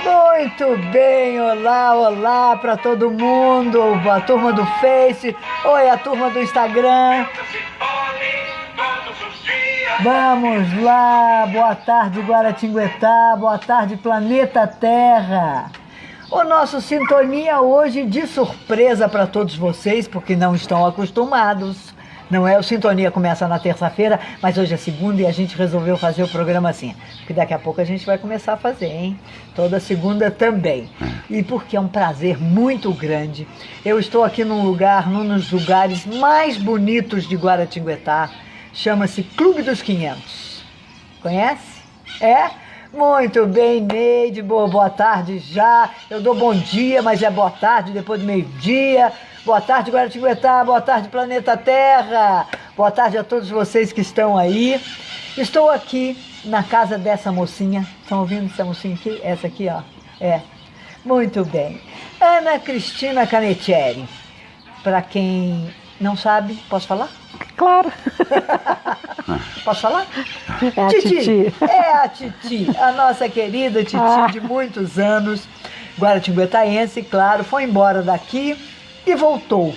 Muito bem, olá, olá para todo mundo, a turma do Face, oi, a turma do Instagram. Vamos lá, boa tarde Guaratinguetá, boa tarde Planeta Terra. O nosso Sintonia hoje de surpresa para todos vocês, porque não estão acostumados. Não é, o Sintonia começa na terça-feira, mas hoje é segunda e a gente resolveu fazer o programa assim. Porque daqui a pouco a gente vai começar a fazer, hein? Toda segunda também. E porque é um prazer muito grande. Eu estou aqui num dos lugares mais bonitos de Guaratinguetá. Chama-se Clube dos 500. Conhece? É? Muito bem, Neide. Boa tarde já. Eu dou bom dia, mas é boa tarde depois do meio-dia. Boa tarde, Guaratinguetá. Boa tarde, Planeta Terra. Boa tarde a todos vocês que estão aí. Estou aqui na casa dessa mocinha. Estão ouvindo essa mocinha aqui? Essa aqui, ó. É. Muito bem. Ana Cristina Canetieri. Para quem não sabe, posso falar? Claro. Posso falar? É a Titi. É a Titi, a nossa querida Titi de muitos anos, guaratinguetaense, claro, foi embora daqui e voltou.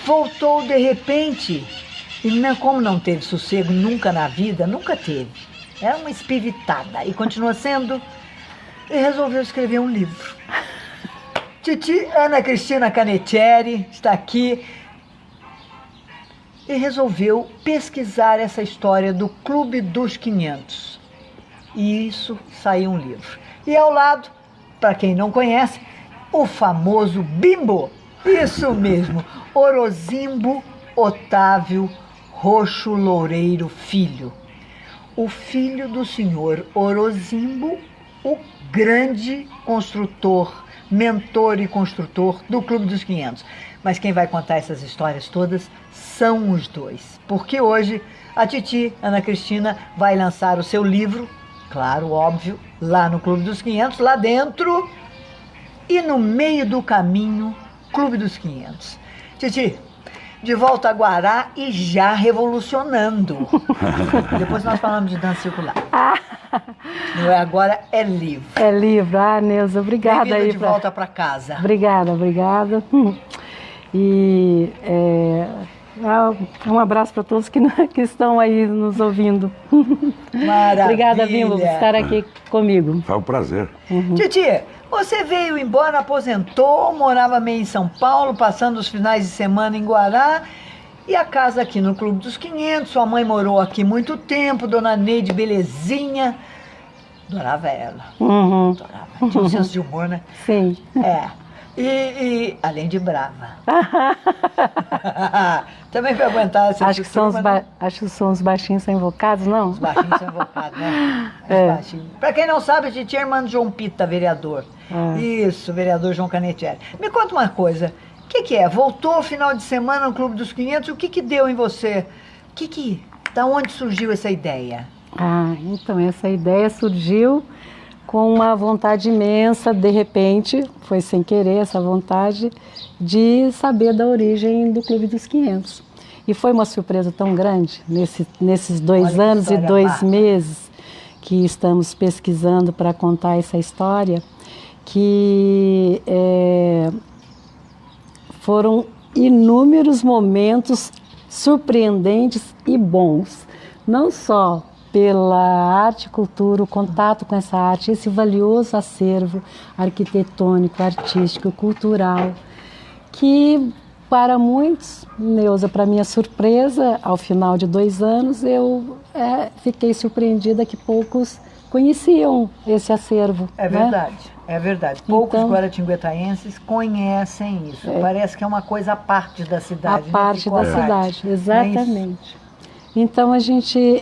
Voltou de repente, e não, como não teve sossego nunca na vida, nunca teve. Era uma espiritada e continua sendo, e resolveu escrever um livro. Titi Ana Cristina Canetieri está aqui e resolveu pesquisar essa história do Clube dos 500. E isso saiu um livro. E ao lado, para quem não conhece, o famoso Bimbo. Isso mesmo, Orozimbo Otávio Roxo Loureiro Filho. O filho do senhor Orozimbo, o grande construtor, mentor e construtor do Clube dos 500. Mas quem vai contar essas histórias todas são os dois. Porque hoje a Titi, Ana Cristina, vai lançar o seu livro, claro, óbvio, lá no Clube dos 500, lá dentro, e no meio do caminho, Clube dos 500. Titi, de volta a Guará e já revolucionando. Depois nós falamos de dança circular. Não é, agora é livro. É livro. Ah, Neuza, obrigada aí. De volta para casa. Obrigada. E um abraço para todos que estão aí nos ouvindo. Maravilha. Obrigada, Bimbo, por estar aqui comigo. Foi um prazer. Titi, você veio embora, aposentou, morava meio em São Paulo, passando os finais de semana em Guará, e a casa aqui no Clube dos 500, sua mãe morou aqui muito tempo, dona Neide Belezinha, adorava ela, adorava, tinha um senso de humor, né? Sim. É, e além de brava. Também para aguentar essa acho que são os baixinhos são invocados, não? Os baixinhos são invocados, né? Para quem não sabe, a gente é irmã do João Pita, vereador. Isso, vereador João Canetieri. Me conta uma coisa, o que é? Voltou final de semana no Clube dos 500, o que deu em você? Da onde surgiu essa ideia? Então, essa ideia surgiu com uma vontade imensa, de repente, foi sem querer essa vontade, de saber da origem do Clube dos 500. E foi uma surpresa tão grande, nesses 2 anos e 2 meses que estamos pesquisando para contar essa história, que foram inúmeros momentos surpreendentes e bons, não só pela arte e cultura, o contato com essa arte, esse valioso acervo arquitetônico, artístico, cultural, que para muitos, Neuza, para minha surpresa, ao final de 2 anos, eu fiquei surpreendida que poucos conheciam esse acervo. É verdade, é verdade. Poucos guaratinguetaenses conhecem isso. Parece que é uma coisa à parte da cidade. À parte da cidade, exatamente. Então a gente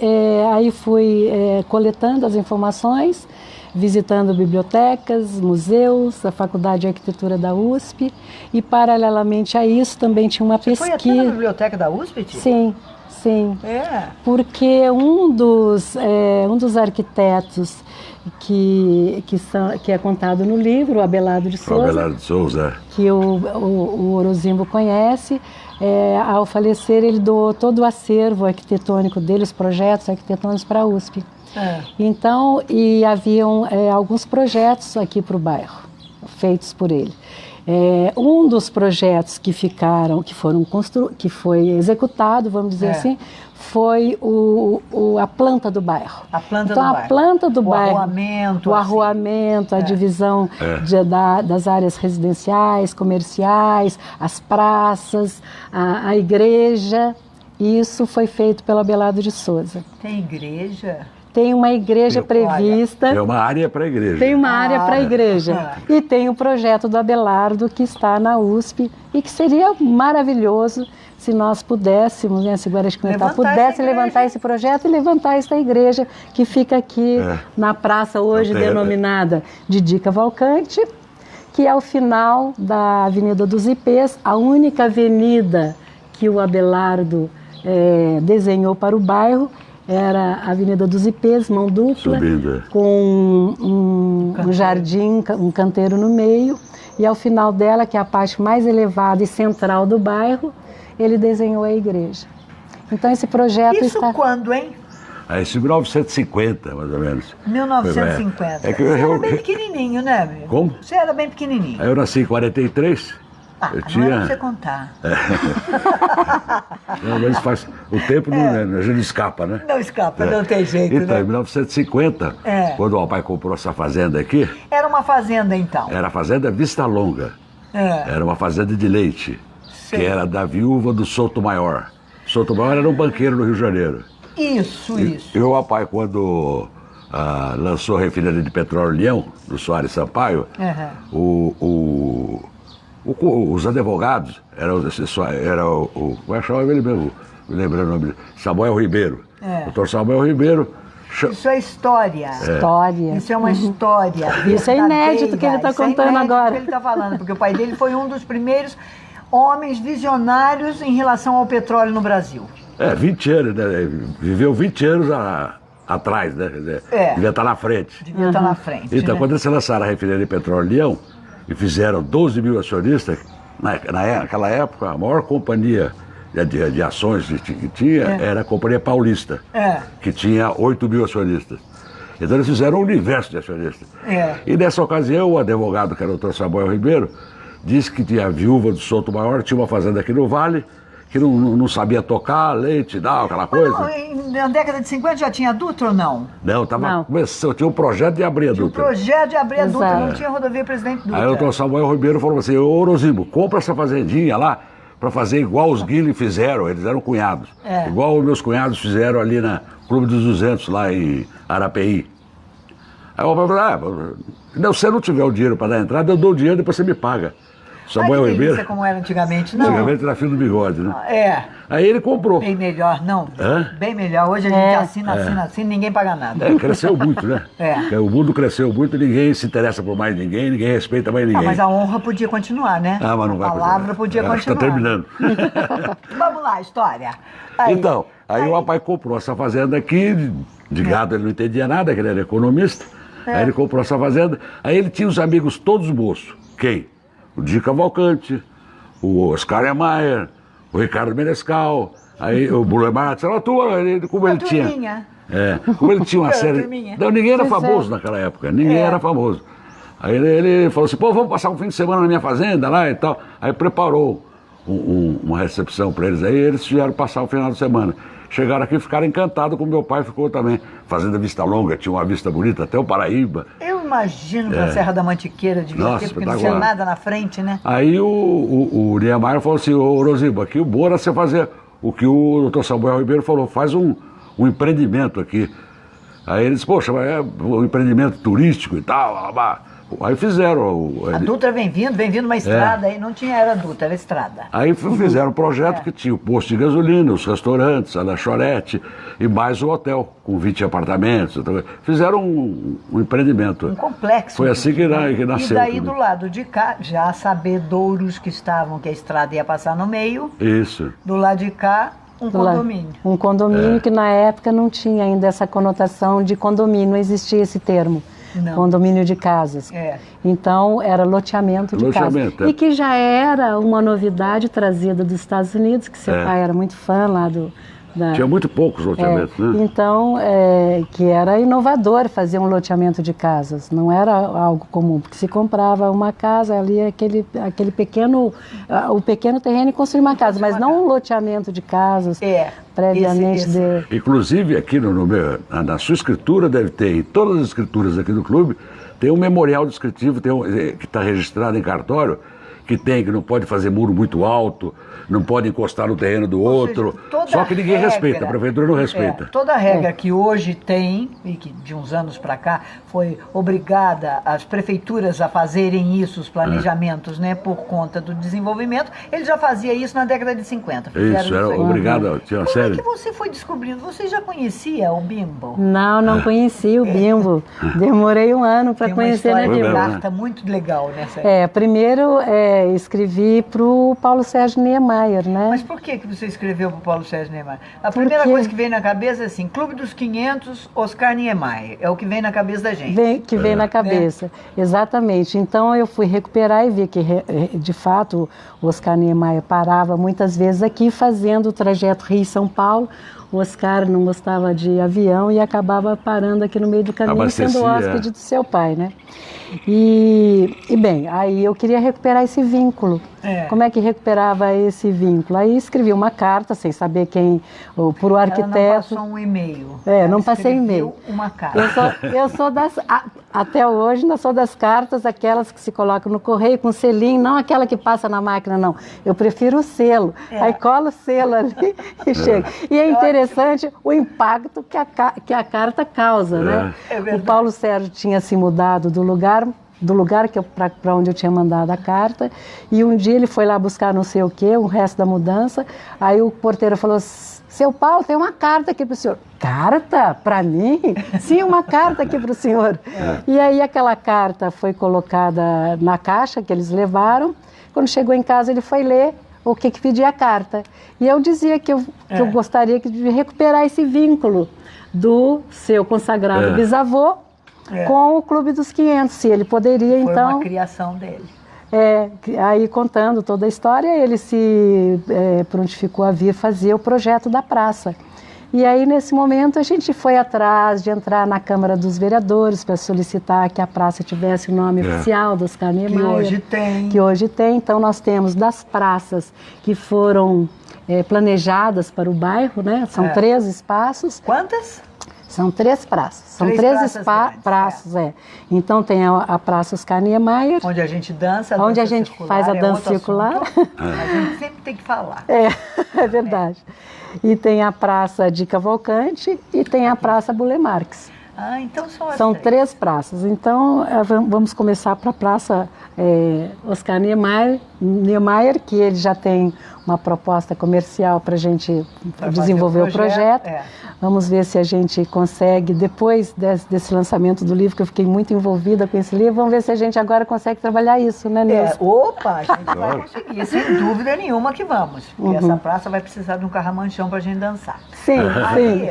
aí fui coletando as informações, visitando bibliotecas, museus, a Faculdade de Arquitetura da USP, e paralelamente a isso também tinha uma pesquisa. Você foi até na biblioteca da USP, Tia? Sim. Porque um dos arquitetos que é contado no livro, o Abelardo de Souza, que o Orozimbo conhece, ao falecer ele doou todo o acervo arquitetônico dele, os projetos arquitetônicos para a USP. Então, e haviam alguns projetos aqui para o bairro, feitos por ele. Um dos projetos que foi executado, vamos dizer assim, foi a planta do bairro. A planta então, do bairro. A planta do bairro. O arruamento, a divisão das áreas residenciais, comerciais, as praças, a igreja. Isso foi feito pelo Abelardo de Souza. Tem igreja? Tem uma igreja prevista. Tem uma área para a igreja. Tem uma área para a igreja. E tem o projeto do Abelardo que está na USP e que seria maravilhoso se nós pudéssemos, se Guaratinguetá pudesse levantar esse projeto e levantar essa igreja que fica aqui na praça hoje denominada de Di Cavalcante, que é o final da Avenida dos Ipês, a única avenida que o Abelardo desenhou para o bairro. Era a Avenida dos Ipês, mão dupla, com um jardim, um canteiro no meio. E ao final dela, que é a parte mais elevada e central do bairro, ele desenhou a igreja. Então esse projeto Isso quando, hein? Isso em 1950, mais ou menos. 1950. Você era bem pequenininho, né, amigo? Como? Você era bem pequenininho. Eu nasci em 43. Não é pra você contar. Não, mas o tempo a gente escapa, né? Não escapa, não tem jeito, então, né? em 1950, quando o meu pai comprou essa fazenda aqui... Era uma fazenda, então? Era a fazenda Vista Longa. Era uma fazenda de leite, que era da viúva do Sotomayor. Sotomayor era um banqueiro no Rio de Janeiro. Isso. E o meu pai, quando lançou a refinaria de petróleo Leão, do Soares Sampaio, os advogados, era o como é que chamava ele mesmo? Me lembrei o nome dele. Samuel Ribeiro. Doutor Samuel Ribeiro. Isso é história. História. Isso é uma história. Isso é inédito que ele está contando agora. Que ele está falando, porque o pai dele foi um dos primeiros homens visionários em relação ao petróleo no Brasil. 20 anos, né? Viveu 20 anos atrás, né? Quer dizer, devia estar na frente. Devia estar na frente. Então, quando eles lançaram a refinaria de petróleo Leão, e fizeram 12 mil acionistas, naquela época a maior companhia de ações que tinha era a Companhia Paulista, que tinha 8 mil acionistas. Então eles fizeram um universo de acionistas. E nessa ocasião o advogado, que era o doutor Samuel Ribeiro, disse que a viúva do Sotomayor tinha uma fazenda aqui no Vale, que não sabia tocar leite, aquela coisa. Na década de 50 já tinha Dutra ou não? Não, começando, tinha um projeto de abrir a Dutra. Tinha um projeto de abrir a Dutra, não tinha rodovia Presidente Dutra. Aí o doutor Samuel Ribeiro falou assim, ô Orozimo, compra essa fazendinha lá para fazer igual os Guilherme fizeram, eles eram cunhados. Igual os meus cunhados fizeram ali na Clube dos 200, lá em Arapeí. Aí o papai falou, se você não tiver o dinheiro para dar entrada, eu dou o dinheiro e depois você me paga. Samuel Ribeiro. Não como era antigamente, não. Antigamente era fio do bigode, né? Aí ele comprou. Bem melhor, não? Bem melhor. Hoje a gente assina, ninguém paga nada. Cresceu muito, né? O mundo cresceu muito, ninguém se interessa por mais ninguém respeita mais ninguém. Mas a honra podia continuar, né? Mas não vai a palavra podia continuar. Está terminando. Vamos lá, história. Então, aí o papai comprou essa fazenda aqui, de gado ele não entendia nada, que ele era economista. Aí ele comprou essa fazenda, aí ele tinha os amigos todos moços. Quem? O Di Cavalcante, o Oscar Niemeyer, o Ricardo Menescal, aí o Bulemar, sei lá, como ele tinha. Como ele tinha uma série. Não, ninguém era famoso naquela época, ninguém era famoso. Aí ele falou assim, vamos passar um fim de semana na minha fazenda lá e tal. Aí preparou uma recepção para eles aí, eles vieram passar o final de semana. Chegaram aqui e ficaram encantados, como meu pai ficou também. Fazenda Vista Longa, tinha uma vista bonita, até o Paraíba. Eu imagino que a Serra da Mantiqueira devia ter, porque não tinha nada na frente, né? Aí o Niemeyer falou assim, ô Rosibo, aqui o bom era você fazer o que o doutor Samuel Ribeiro falou, faz um empreendimento aqui. Aí ele disse, poxa, mas é um empreendimento turístico e tal, aí fizeram. A Dutra vem vindo uma estrada, aí não tinha, era Dutra, era estrada. Aí fizeram um projeto que tinha o posto de gasolina, os restaurantes, a lanchonete e mais o hotel, com 20 apartamentos. Então, fizeram um empreendimento. Um complexo. Foi assim que nasceu. E daí do lado de cá, já sabedouros que a estrada ia passar no meio. Isso. Do lado de cá, um condomínio. Um condomínio que na época não tinha ainda essa conotação de condomínio, não existia esse termo. Não. Condomínio de casas. Então, era loteamento de casas. E que já era uma novidade trazida dos Estados Unidos, que seu pai era muito fã lá né? Tinha muito poucos loteamentos, né? Então, que era inovador fazer um loteamento de casas, não era algo comum, porque se comprava uma casa ali, aquele pequeno, o pequeno terreno e construir uma casa, mas não um loteamento de casas previamente. Inclusive, aqui na sua escritura deve ter, em todas as escrituras aqui do clube, tem um memorial descritivo que está registrado em cartório, que não pode fazer muro muito alto, não pode encostar no terreno do outro, só que ninguém respeita, a prefeitura não respeita. Toda regra que hoje tem, e que de uns anos para cá foi obrigada as prefeituras a fazerem isso, os planejamentos, né, por conta do desenvolvimento, ele já fazia isso na década de 50. Isso, era obrigado, tinha uma série. Como é que você foi descobrindo? Você já conhecia o Bimbo? Não conhecia o Bimbo. Demorei um ano para conhecer, né, Bimbo? Tem uma carta muito legal nessa época. Primeiro escrevi para o Paulo Sérgio Niemeyer, né? Mas por que você escreveu para o Paulo Sérgio Niemeyer? A primeira coisa que vem na cabeça é assim, Clube dos 500, Oscar Niemeyer. É o que vem na cabeça da gente. Vem na cabeça, exatamente. Então eu fui recuperar e vi que, de fato, o Oscar Niemeyer parava muitas vezes aqui fazendo o trajeto Rio-São Paulo. O Oscar não gostava de avião e acabava parando aqui no meio do caminho, sendo hóspede do seu pai, né? E bem, aí eu queria recuperar esse vínculo. Como é que recuperava esse vínculo? Aí escrevi uma carta, sem saber quem, por o arquiteto. Ela não passou um e-mail. Não passei e-mail. Uma carta. Eu sou das, até hoje, não sou das cartas, aquelas que se colocam no correio com selinho, não aquela que passa na máquina, não. Eu prefiro o selo. Aí colo o selo ali e chega. E é interessante o impacto que a carta causa, né? O Paulo Sérgio tinha se mudado do lugar para onde eu tinha mandado a carta, e um dia ele foi lá buscar não sei o que, o resto da mudança, aí o porteiro falou: seu Paulo, tem uma carta aqui para o senhor. Carta? Para mim? Sim, uma carta aqui para o senhor. E aí aquela carta foi colocada na caixa que eles levaram. Quando chegou em casa ele foi ler o que pedia a carta. E eu dizia que eu gostaria de recuperar esse vínculo do seu consagrado bisavô com o Clube dos 500, se ele poderia, Foi então... uma criação dele. Aí contando toda a história, ele se prontificou a vir fazer o projeto da praça. E aí, nesse momento, a gente foi atrás de entrar na Câmara dos Vereadores para solicitar que a praça tivesse o nome oficial do Oscar Niemeyer. Que hoje tem. Então, nós temos das praças que foram planejadas para o bairro, né? São 3 espaços. Quantas? São 3 praças. São 3 praças, Então tem a Praça Oscar Niemeyer. Onde a gente dança. Onde a gente faz a dança circular. A gente sempre tem que falar. É verdade. E tem a Praça de Cavalcante e tem a Praça Burle Marx. Então são 3 praças. Então vamos começar para a Praça Oscar Niemeyer, que ele já tem uma proposta comercial para a gente desenvolver o projeto. Vamos ver se a gente consegue, depois desse lançamento do livro, que eu fiquei muito envolvida com esse livro, vamos ver se a gente agora consegue trabalhar isso, né, Nilson? Opa, a gente vai conseguir, sem dúvida nenhuma que vamos. Porque essa praça vai precisar de um carramanchão para a gente dançar. Sim, sim.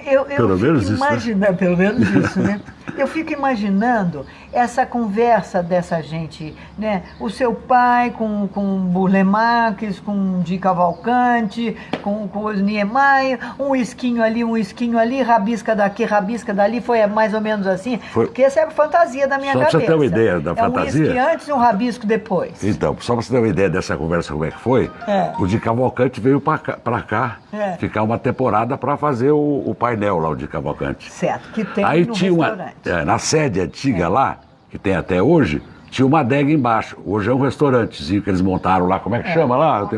Eu fico imaginando, pelo menos isso, né? Eu fico imaginando essa conversa dessa gente, né? O seu pai com Burle Marx, com Di Cavalcanti, com o Niemeyer, um esquinho ali, rabisca daqui, rabisca dali, foi mais ou menos assim, porque essa é a fantasia da minha cabeça. Só para você ter uma ideia da fantasia. Um esqui antes e um rabisco depois. Então, só para você ter uma ideia dessa conversa, como é que foi, o Di Cavalcanti veio para cá ficar uma temporada para fazer o painel lá, o Di Cavalcanti. Certo, que tem aí no tinha restaurante. Na sede antiga lá, que tem até hoje, tinha uma adega embaixo. Hoje é um restaurantezinho que eles montaram lá, como é que chama lá?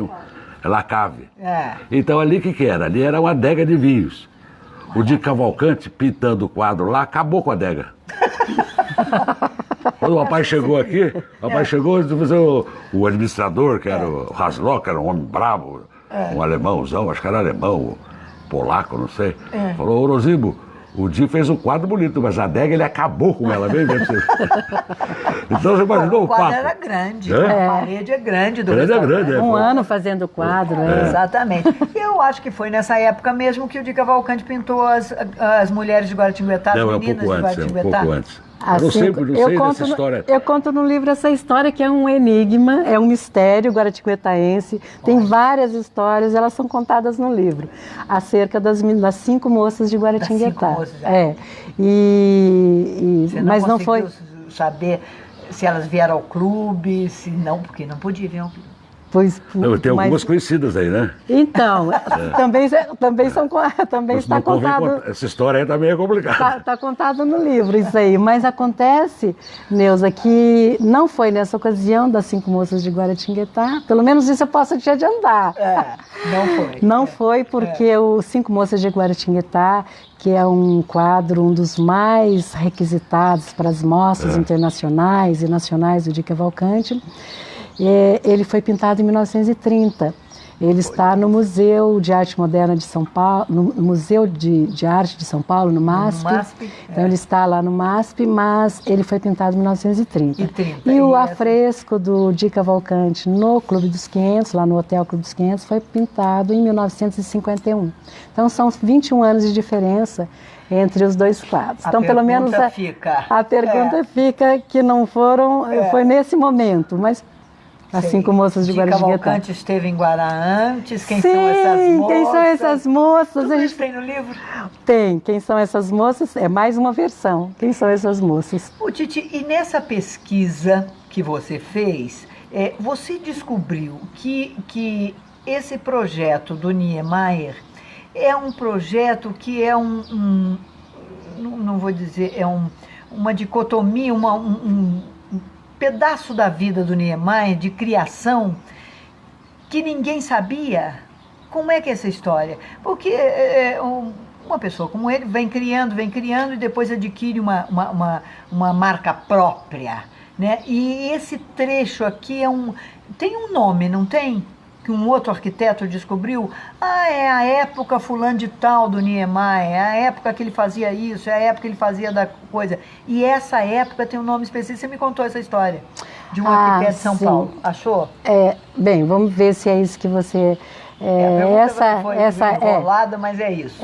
É La Cave. Então ali o que era? Ali era uma adega de vinhos. O Di Cavalcanti, pintando o quadro lá, acabou com a adega. Quando o rapaz chegou aqui, o administrador, que era o Haslock, que era um homem bravo, um alemãozão, acho que era alemão, polaco, não sei. Falou: Orozimbo, o Di fez um quadro bonito, mas a adega ele acabou com ela, bem mesmo. Então você imaginou o papo? O quadro era grande, a parede é grande do restaurante. Um ano fazendo o quadro. Exatamente. Eu acho que foi nessa época mesmo que o Di Cavalcanti pintou as mulheres de Guaratinguetá, as meninas de Guaratinguetá. Um pouco antes. Eu não sei dessa história. Eu conto no livro essa história que é um enigma, é um mistério guaratinguetaense. Tem várias histórias, elas são contadas no livro, acerca das 5 moças de Guaratinguetá. Você mas não foi saber se elas vieram ao clube, se não, porque não podia vir ao clube. Tem algumas conhecidas aí, né? Então, também está contado. Essa história aí também é complicada. Está contado no livro isso aí, mas acontece, Neuza, que não foi nessa ocasião das 5 moças de Guaratinguetá, pelo menos isso eu posso te adiantar. Não foi. Não foi porque os 5 moças de Guaratinguetá, que é um quadro, um dos mais requisitados para as mostras internacionais e nacionais do Di Cavalcanti, ele foi pintado em 1930. Ele está no Museu de Arte Moderna de São Paulo, no Museu de Arte de São Paulo, no MASP. Então ele está lá no MASP, mas ele foi pintado em 1930. E o afresco do Di Cavalcanti no Clube dos 500, lá no Hotel Clube dos 500, foi pintado em 1951. Então são 21 anos de diferença entre os dois quadros. Então, pelo menos a pergunta fica que não foram, foi nesse momento, mas as 5 moças de Guaratinguetá. Di Cavalcanti esteve em Guará antes. Quem são essas moças? Quem são essas moças? Tudo isso tem no livro? Tem. Quem são essas moças? É mais uma versão. Quem são essas moças? Titi, e nessa pesquisa que você fez, você descobriu que esse projeto do Niemeyer é um projeto que é não vou dizer, uma dicotomia, um pedaço da vida do Niemeyer, de criação, que ninguém sabia. Como é que é essa história? Porque uma pessoa como ele vem criando e depois adquire uma marca própria, né? E esse trecho aqui tem um nome, não tem? Que um outro arquiteto descobriu, é a época fulano de tal do Niemeyer, é a época que ele fazia isso, é a época que ele fazia da coisa. E essa época tem um nome específico. Você me contou essa história de um arquiteto de São Paulo. Achou? Bem, vamos ver se é isso que você... foi enrolada, mas é isso.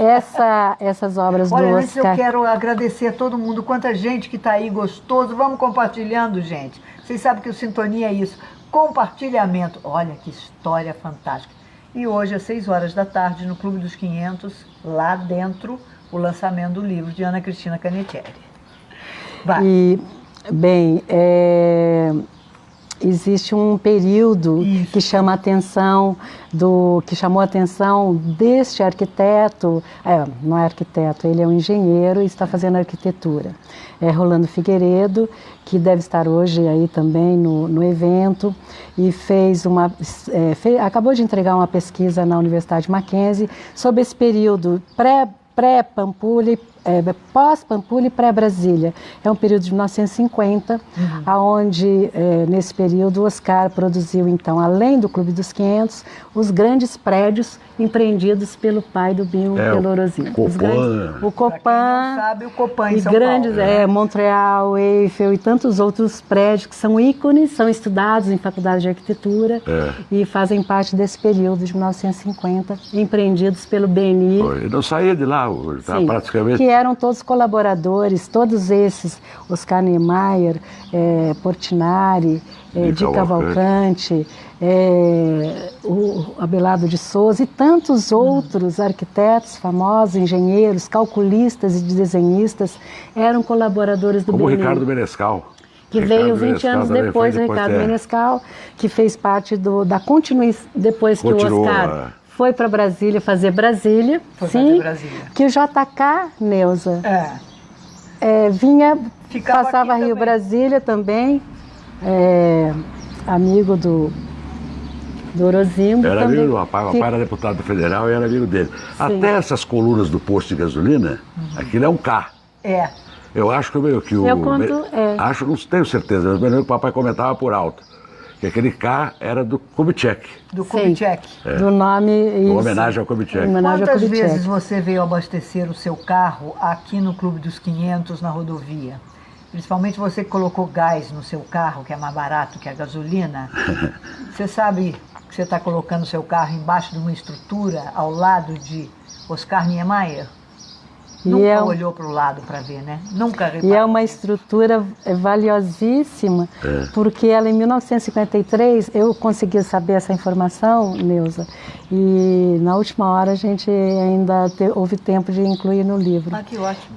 Essas obras do Oscar... Olha, antes eu quero agradecer a todo mundo, quanta gente que está aí gostoso. Vamos compartilhando, gente. Vocês sabem que o Sintonia é isso. Compartilhamento. Olha que história fantástica. E hoje, às 6 horas da tarde, no Clube dos 500, lá dentro, o lançamento do livro de Ana Cristina Canetieri. Vai. Existe um período que chamou a atenção deste arquiteto, não é arquiteto, ele é um engenheiro e está fazendo arquitetura. É Rolando Figueiredo, que deve estar hoje aí também no evento, e acabou de entregar uma pesquisa na Universidade Mackenzie sobre esse período pré-Pampulha, pós-Pampulha e pré-Brasília. É um período de 1950, onde, nesse período, o Oscar produziu, então, além do Clube dos 500, os grandes prédios empreendidos pelo pai do Binho Pelorosino. O Copan. Pra quem não sabe, o Copan em São Paulo. Montreal, Eiffel e tantos outros prédios que são ícones, são estudados em faculdade de arquitetura e fazem parte desse período de 1950, empreendidos pelo BNI. Eu não saía de lá, praticamente... Que eram todos colaboradores, todos esses, Oscar Niemeyer, Portinari, Di Cavalcanti, o Abelardo de Souza e tantos outros arquitetos famosos, engenheiros, calculistas e desenhistas, eram colaboradores do BNI. Como o Ricardo Menescal. Que veio 20 anos depois, o Ricardo Menescal, que fez parte da continuação, depois que o Oscar... Foi para Brasília fazer Brasília, que o JK, Neuza, passava Rio Brasília também, amigo do Orozimbo. Era amigo do papai, o papai era deputado federal e era amigo dele. Sim. Até essas colunas do posto de gasolina, aquilo é um K. Eu acho que acho, não tenho certeza, mas o papai comentava por alto. Que aquele K era do Kubitschek. Do Kubitschek. Do nome... Em homenagem ao Kubitschek. Quantas vezes você veio abastecer o seu carro aqui no Clube dos 500, na rodovia? Principalmente você que colocou gás no seu carro, que é mais barato que a gasolina. Você sabe que você está colocando o seu carro embaixo de uma estrutura ao lado de Oscar Niemeyer? Nunca olhou para o lado para ver, né? Nunca reparou. E é uma estrutura valiosíssima, porque ela, em 1953, eu consegui saber essa informação, Neuza, e na última hora a gente ainda houve tempo de incluir no livro. Ah, que ótimo.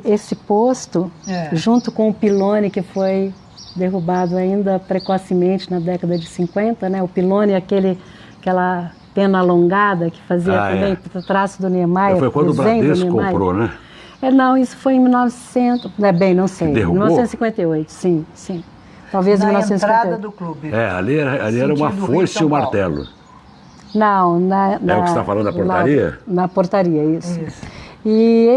Esse posto, junto com o pilone que foi derrubado ainda precocemente na década de 50, né? O pilone é aquela pena alongada que fazia também o traço do Niemeyer. Foi quando o Bradesco comprou, né? Não, isso foi em 1900, não sei, 1958, sim. Talvez em 1958. Na entrada do clube. Ali era uma foice e um martelo. Não, é o que você está falando da portaria? Na portaria, isso. E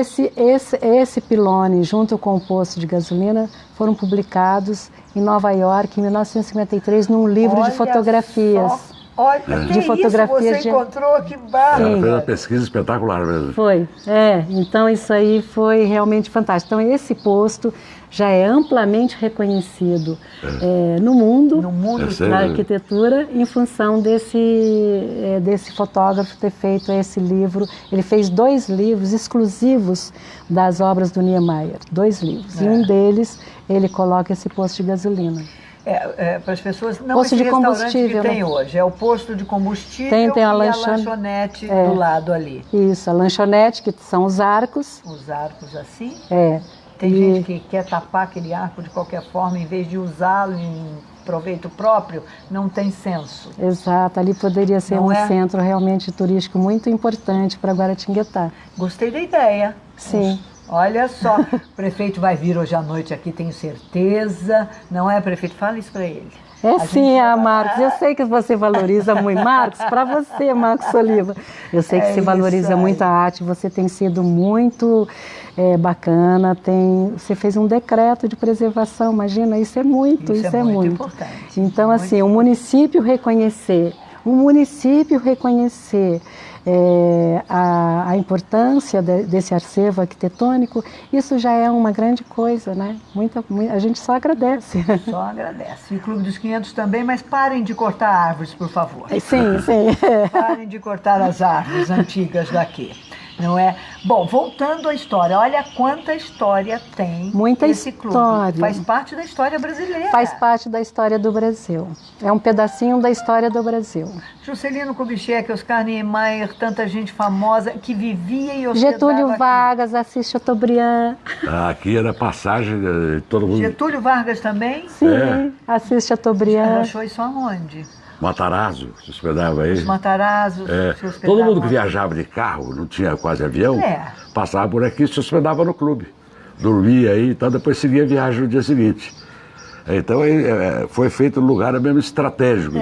esse pilone, junto com o posto de gasolina, foram publicados em Nova York, em 1953, num livro de fotografias. Olha, que fotografias isso você encontrou, que barra! Ela fez uma pesquisa espetacular mesmo. Foi, então isso aí foi realmente fantástico. Então esse posto já é amplamente reconhecido no mundo da arquitetura, em função desse fotógrafo ter feito esse livro. Ele fez 2 livros exclusivos das obras do Niemeyer, 2 livros, e um deles ele coloca esse posto de gasolina. Para as pessoas, não posto esse de combustível que tem hoje, é o posto de combustível tem a lanchonete do lado ali. Isso, a lanchonete, que são os arcos. Os arcos assim? Tem gente que quer tapar aquele arco de qualquer forma, em vez de usá-lo em proveito próprio, não tem senso. Exato, ali poderia ser centro realmente turístico muito importante para Guaratinguetá. Gostei da ideia. Sim. Olha só, o prefeito vai vir hoje à noite aqui, tenho certeza. Não é, prefeito? Fala isso para ele. Sim, Marcos, eu sei que você valoriza muito. Marcos, para você, Marcos Oliva, eu sei que você valoriza muito a arte, você tem sido muito bacana, você fez um decreto de preservação, imagina, isso é muito importante. Então, assim, o município reconhecer a importância desse acervo arquitetônico, isso já é uma grande coisa, né? A gente só agradece. Só agradece. E o Clube dos 500 também, mas parem de cortar árvores, por favor. Sim. Parem de cortar as árvores antigas daqui. Não é? Bom, voltando à história, olha quanta história tem esse clube. Faz parte da história brasileira. Faz parte da história do Brasil. É um pedacinho da história do Brasil. Juscelino Kubitschek, Oscar Niemeyer, tanta gente famosa que vivia e hospedava Getúlio aqui. Vargas, Assis Chateaubriand. Aqui era passagem de todo mundo. Getúlio Vargas também? Sim, Assis Chateaubriand. Ela achou isso aonde? Matarazzo, se hospedava aí. Os Matarazzo se hospedavam. Todo mundo que viajava de carro, não tinha quase avião, passava por aqui e se hospedava no clube. Dormia aí e tal, depois seguia a viagem no dia seguinte. Então foi feito um lugar mesmo estratégico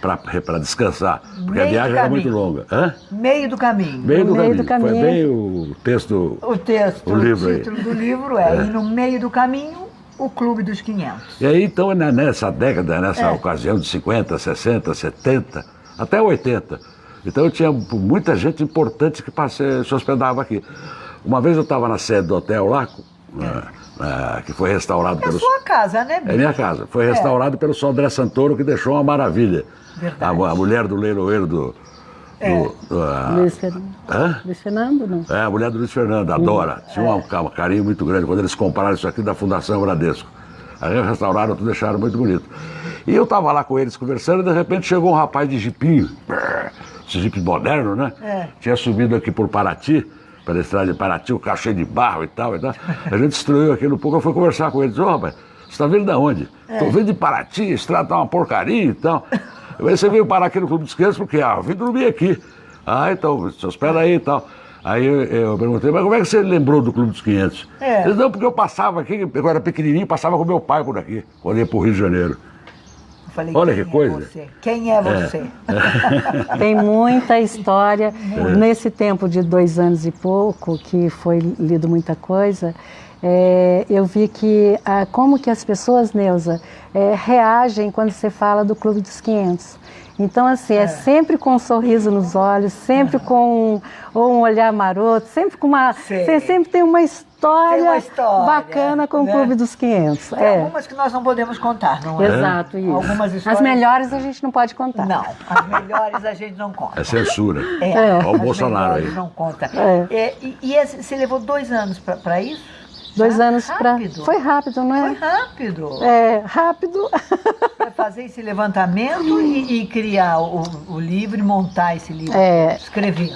para descansar, porque a viagem era muito longa. Meio do caminho. Meio do caminho. Foi bem o texto. O título do livro E no meio do caminho, o Clube dos 500. E aí, então, nessa década, nessa ocasião de 50, 60, 70, até 80, então tinha muita gente importante que se hospedava aqui. Uma vez eu estava na sede do hotel lá, que foi restaurado pelo... É sua casa, né, Bicho? É minha casa. Foi restaurado pelo Sodré Santoro, que deixou uma maravilha. Verdade. A mulher do leiloeiro do Luiz Fernando. Luiz Fernando, não? A mulher do Luiz Fernando, adora. Tinha um carinho muito grande quando eles compraram isso aqui da Fundação Bradesco. Aí restauraram, tudo, deixaram muito bonito. E eu estava lá com eles conversando e de repente chegou um rapaz de jipinho, esse jipe moderno, né? Tinha subido aqui por Paraty, pela estrada de Paraty, o carro cheio de barro e tal. A gente destruiu aquilo um pouco, eu fui conversar com eles. Rapaz, você está vindo de onde? Estou vindo de Paraty, a estrada tá uma porcaria e tal. Você veio parar aqui no Clube dos 500 porque eu vim dormir aqui. Então, se hospeda aí e tal. Aí eu perguntei, mas como é que você lembrou do Clube dos 500? Eles, não, porque eu passava aqui, eu era pequenininho, passava com meu pai por aqui, quando ia para o Rio de Janeiro. Eu falei, olha que coisa. Quem é você? Tem muita história. Nesse tempo de 2 anos e pouco, que foi lido muita coisa, eu vi que como que as pessoas, Neuza, reagem quando você fala do Clube dos 500. Então, assim, sempre com um sorriso nos olhos, sempre com um olhar maroto, sempre com sempre tem uma história história bacana com o Clube dos 500. Tem algumas que nós não podemos contar, não é? Exato, isso. Algumas histórias... As melhores a gente não pode contar. Não, as melhores a gente não conta. É censura. Olha o Bolsonaro aí. Não conta. Você levou 2 anos para isso? 2 anos para... Rápido. Foi rápido, não é? Foi rápido. Rápido. Para fazer esse levantamento e criar o livro e montar esse livro, escrever.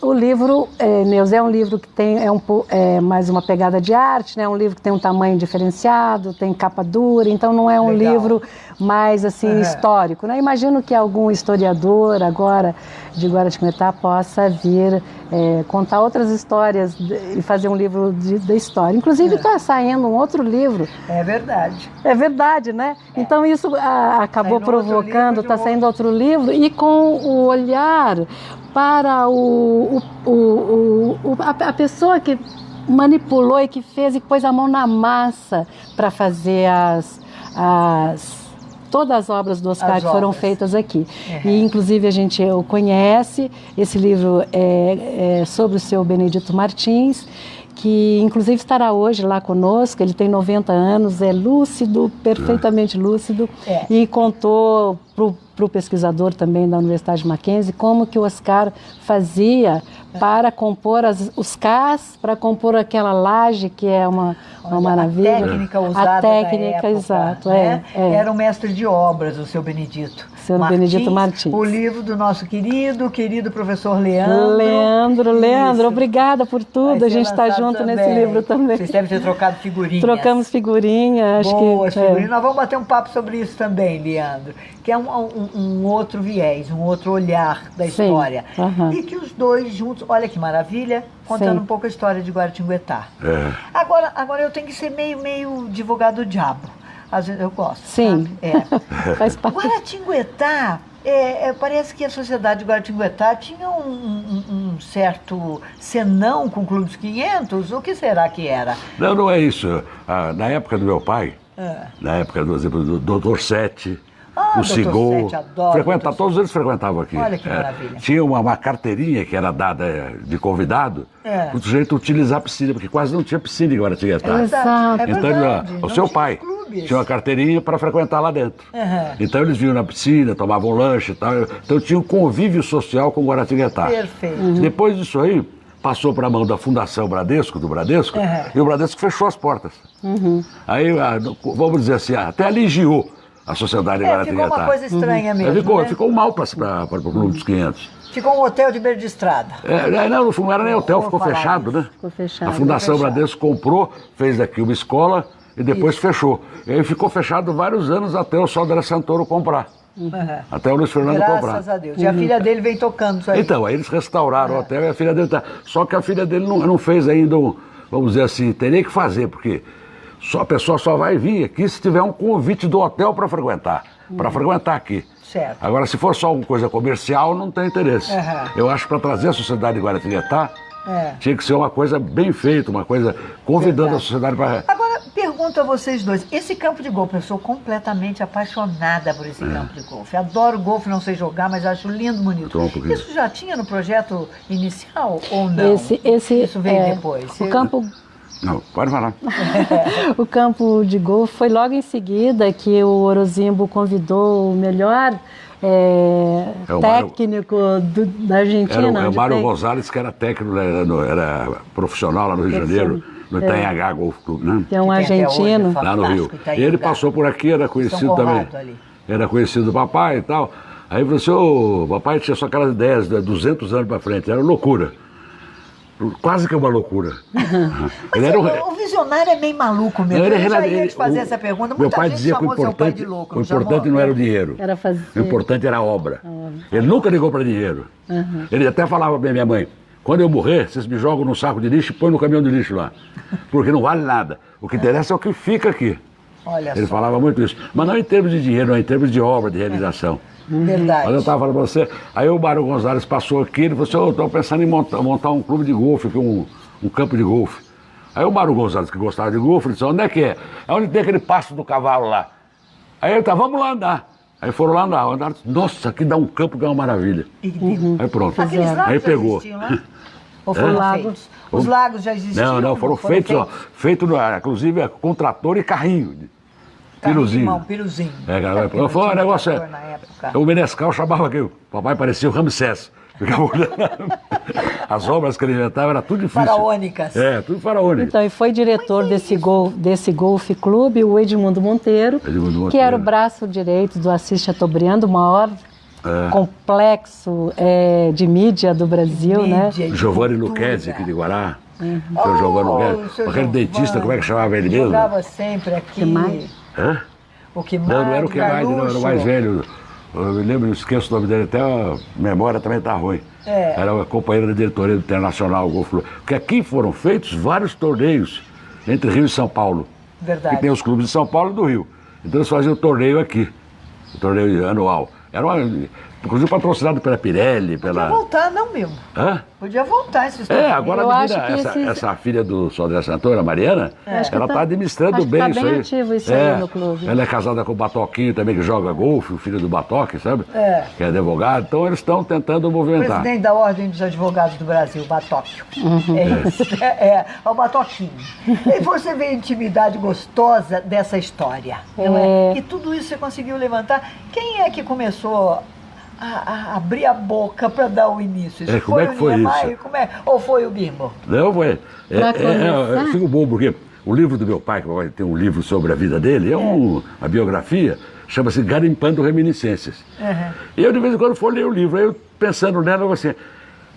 O livro, Neuza, é um livro que tem mais uma pegada de arte, né? É um livro que tem um tamanho diferenciado, tem capa dura, então não é um livro mais assim histórico, né? Imagino que algum historiador agora de Guaratinguetá possa vir contar outras histórias e fazer um livro da história. Inclusive está saindo um outro livro. É verdade. É verdade, né? Então isso acabou provocando, está saindo outro livro e com o olhar para a pessoa que manipulou e que fez e pôs a mão na massa para fazer todas as obras do Oscar que foram feitas aqui. E inclusive a gente o conhece, esse livro é sobre o seu Benedito Martins, que inclusive estará hoje lá conosco. Ele tem 90 anos, é lúcido, perfeitamente lúcido, e contou para o pesquisador também da Universidade Mackenzie como que o Oscar fazia para compor os cás, para compor aquela laje que é uma maravilha. A técnica usada a técnica, da época, exato, né? Era um mestre de obras, o seu Benedito. Benedito Martins. O livro do nosso querido professor Leandro. Leandro, obrigada por tudo. A gente está junto também. Nesse livro também. Vocês devem ter trocado figurinhas. Trocamos figurinhas. Boas figurinhas. Nós vamos bater um papo sobre isso também, Leandro, que é um outro viés, um outro olhar da história. E que os dois juntos, olha que maravilha, contando um pouco a história de Guaratinguetá. Agora eu tenho que ser meio advogado do diabo. Às vezes eu gosto. Sim. Faz parte. Guaratinguetá, parece que a sociedade de Guaratinguetá tinha um certo senão com o Clube dos 500. O que será que era? Não é isso. Na época do meu pai, na época, por exemplo, do Dr. Sete, o Cigô, todos eles frequentavam aqui. Olha que maravilha. Tinha uma carteirinha que era dada de convidado para o sujeito utilizar a piscina, porque quase não tinha piscina em Guaratinguetá. Exato. Então, o seu pai tinha uma carteirinha para frequentar lá dentro. Então eles vinham na piscina, tomavam lanche e tal. Então tinha um convívio social com Guaratinguetá. Perfeito. Depois disso aí, passou para a mão da Fundação Bradesco, e o Bradesco fechou as portas. Aí, vamos dizer assim, até aligiou a sociedade de Guaratinguetá. Ficou uma coisa estranha mesmo. Ficou mal para o Clube dos 500. Ficou um hotel de beira de estrada. Não era nem hotel, ficou fechado, né? Ficou fechado. A Fundação Bradesco comprou, fez aqui uma escola e depois fechou. E aí ficou fechado vários anos até o Sodré Santoro comprar. Até o Luiz Fernando comprar. Graças a Deus. E a filha dele vem tocando isso aí. Então, aí eles restauraram o hotel e a filha dele tá. Só que a filha dele não fez ainda, vamos dizer assim, teria que fazer, porque a pessoa só vai vir aqui se tiver um convite do hotel para frequentar aqui. Certo. Agora, se for só alguma coisa comercial, não tem interesse. Eu acho que para trazer a sociedade de Guaratinguetá, tinha que ser uma coisa bem feita, uma coisa convidando a sociedade para... Agora, pergunto a vocês dois, esse campo de golfe, eu sou completamente apaixonada por esse campo de golfe. Adoro golfe, não sei jogar, mas acho lindo, bonito. Isso já tinha no projeto inicial ou não? Isso veio depois? O campo... Não, pode falar. O campo de golfe foi logo em seguida que o Orozimbo convidou o melhor técnico da Argentina. Era o Mário Gonzalez, que era técnico, era profissional lá no Rio de Janeiro, no Itanhangá Golf Club, né? Que é um argentino. Lá no Rio. E ele passou por aqui, era conhecido também. Era conhecido do papai e tal. Aí falou assim, o papai tinha só aquelas ideias de 200 anos para frente, era loucura. Quase que uma loucura. O visionário é meio maluco mesmo. Eu já ia te fazer essa pergunta. Meu pai dizia que o importante não era o dinheiro. O importante era a obra. Ele nunca ligou para dinheiro. Ele até falava para minha mãe, quando eu morrer, vocês me jogam num saco de lixo e põem no caminhão de lixo lá. Porque não vale nada. O que interessa é o que fica aqui. Ele falava muito isso. Mas não em termos de dinheiro, não em termos de obra, de realização. Verdade. Mas eu estava falando para você, aí o Mário Gonzalez passou aqui, ele falou assim, eu estou pensando em montar um clube de golfe, um campo de golfe. Aí o Mário Gonzalez, que gostava de golfe, ele disse, onde é que é? É onde tem aquele pasto do cavalo lá. Aí ele falou, vamos lá andar. Aí foram lá andar, nossa, aqui dá um campo que é uma maravilha. Aí pronto, aí pegou. Ou foram Lago. feitos? Os lagos já existiam? Não, foram feitos, ó, inclusive com trator e carrinho. Piruzinho. Piruzinho. Foi um negócio. Na época. O Menescal chamava que o papai parecia o Ramsés. Ficava olhando. As obras que ele inventava era tudo difícil. Faraônicas. Tudo faraônico. Então, e foi diretor desse Golf Clube, o Edmundo Monteiro, que era o braço direito do Assis Chateaubriand, o maior complexo de mídia do Brasil, né? Giovanni Lucchesi, aqui de Guará. Seu Giovanni Lucchesi. Aquele dentista, como é que chamava ele mesmo? Jogava sempre aqui. Que mais? Hã? O que mais? Não era o que mais, não, era o mais velho. Eu me lembro, esqueço o nome dele, até a memória também está ruim. Era a companheira da diretoria do Internacional Golf Clube. Porque aqui foram feitos vários torneios entre Rio e São Paulo. Verdade. Que tem os clubes de São Paulo e do Rio. Então eles faziam o torneio aqui, o torneio anual. Era inclusive patrocinado pela Pirelli, Podia voltar, não mesmo. Hã? Podia voltar esses torneios. Agora Eu a acho menina, que essa filha do Sodré Santoro, a Mariana, Acho que ela está administrando acho que bem tá isso bem aí. ativo isso aí no clube. Ela é casada com o Batoquinho também, que joga golfe, o filho do Batoque, sabe? Que é advogado. Então eles estão tentando movimentar. Presidente da Ordem dos Advogados do Brasil, Batóquio. É isso. É o Batoquinho. E você vê a intimidade gostosa dessa história. Não é? E tudo isso você conseguiu levantar. Quem é que começou a abrir a boca para dar o início? Como é que foi isso? Ou foi o Bimbo? Não, foi. Eu fico bom, porque o livro do meu pai, que vai ter um livro sobre a vida dele, uma biografia, chama-se Garimpando Reminiscências. E eu, de vez em quando, for ler o livro, aí eu pensando nela, eu assim,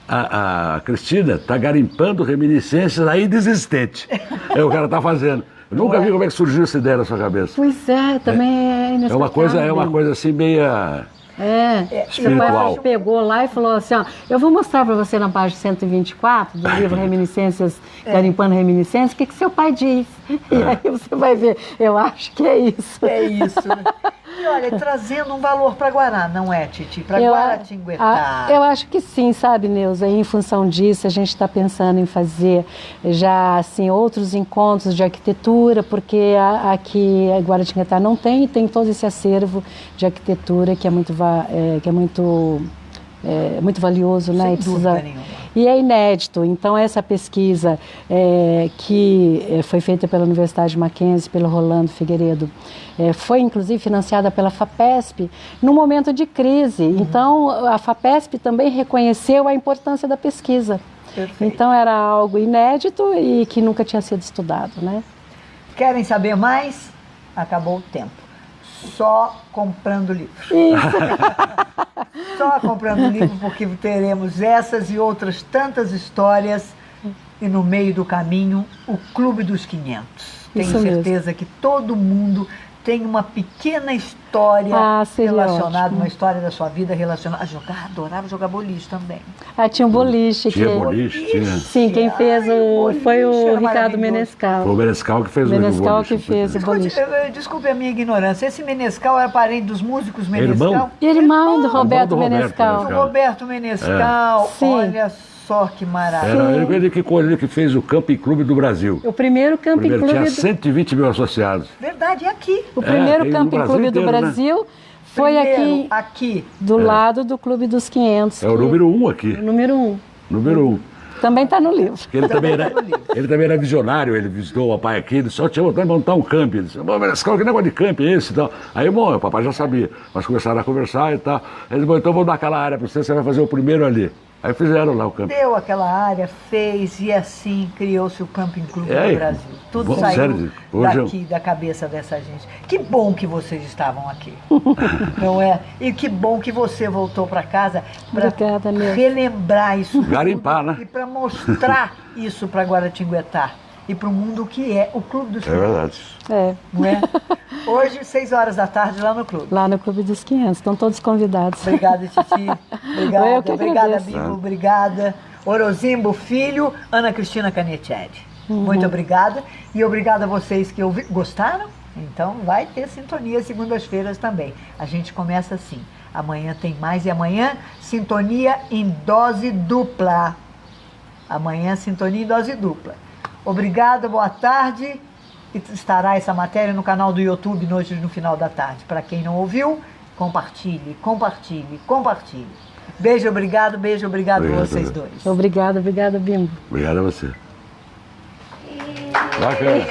a Cristina está garimpando reminiscências ainda existentes. É o que ela está fazendo. Eu nunca vi como é que surgiu essa ideia na sua cabeça. Pois é, também é inexplicável. É uma coisa assim, meia... espiritual. Você pegou lá e falou assim, ó, eu vou mostrar para você na página 124 do livro Reminiscências, Garimpando Reminiscências, o que seu pai diz. E aí você vai ver, eu acho que é isso. É isso. E olha, trazendo um valor para Guará, não é, Titi? Para Guaratinguetá. Eu acho que sim, sabe, Neuza? Em função disso, a gente está pensando em fazer já, assim, outros encontros de arquitetura, porque aqui em Guaratinguetá não tem todo esse acervo de arquitetura que é muito valioso, né? Sem dúvida nenhuma. E é inédito. Então, essa pesquisa que foi feita pela Universidade Mackenzie, pelo Rolando Figueiredo, foi inclusive financiada pela FAPESP num momento de crise. Então, a FAPESP também reconheceu a importância da pesquisa. Perfeito. Então, era algo inédito e que nunca tinha sido estudado, né? Querem saber mais? Acabou o tempo. Só comprando livro. Só comprando livro, porque teremos essas e outras tantas histórias. E no meio do caminho, o Clube dos 500. Tenho certeza que todo mundo tem uma pequena história relacionada, uma história da sua vida relacionada. Adorava jogar boliche também. Tinha um boliche. Tinha boliche, tinha. Sim, quem fez foi o Ricardo Menescal. Foi o Menescal que fez o boliche. Desculpe a minha ignorância, esse Menescal era parente dos músicos Menescal? Irmão do Roberto Menescal. Roberto Menescal, olha só que maravilha. Ele que fez o Camping Clube do Brasil. O primeiro Camping Clube. Tinha 120 mil associados. Verdade, é aqui. O primeiro Camping Clube do Brasil foi aqui do lado do Clube dos 500. É o número 1 aqui. O número 1. Número 1. Também está no livro. Ele também era visionário, ele visitou o papai aqui, ele só tinha vontade de montar um camping. Ele disse, Menescal, que negócio de camping é esse e tal? Aí, o papai já sabia, mas começaram a conversar e tal. Ele disse, então vou dar aquela área para você vai fazer o primeiro ali. Aí fizeram lá o camping. Deu aquela área, fez e assim criou-se o Camping Clube do Brasil. Tudo saiu daqui, da cabeça dessa gente. Que bom que vocês estavam aqui, não é? E que bom que você voltou para casa para relembrar isso. Garimpar, né? E para mostrar isso para Guaratinguetá e para o mundo que é o Clube dos 500. É verdade. Não é? Hoje, 6 horas da tarde, lá no clube. Lá no Clube dos 500, estão todos convidados. Obrigada, Titi. Obrigada, Bibo. Obrigada. Orozimbo Filho, Ana Cristina Canetieri. Muito obrigada. E obrigada a vocês que gostaram. Então, vai ter sintonia segundas-feiras também. A gente começa assim. Amanhã tem mais e amanhã, sintonia em dose dupla. Amanhã, sintonia em dose dupla. Obrigada, boa tarde. Estará essa matéria no canal do YouTube hoje no final da tarde. Para quem não ouviu, compartilhe, compartilhe, compartilhe. Beijo, obrigado Obrigado, vocês também. dois. Obrigada, Bimbo. Obrigado a você. Bacana.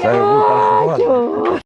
Saiu muito.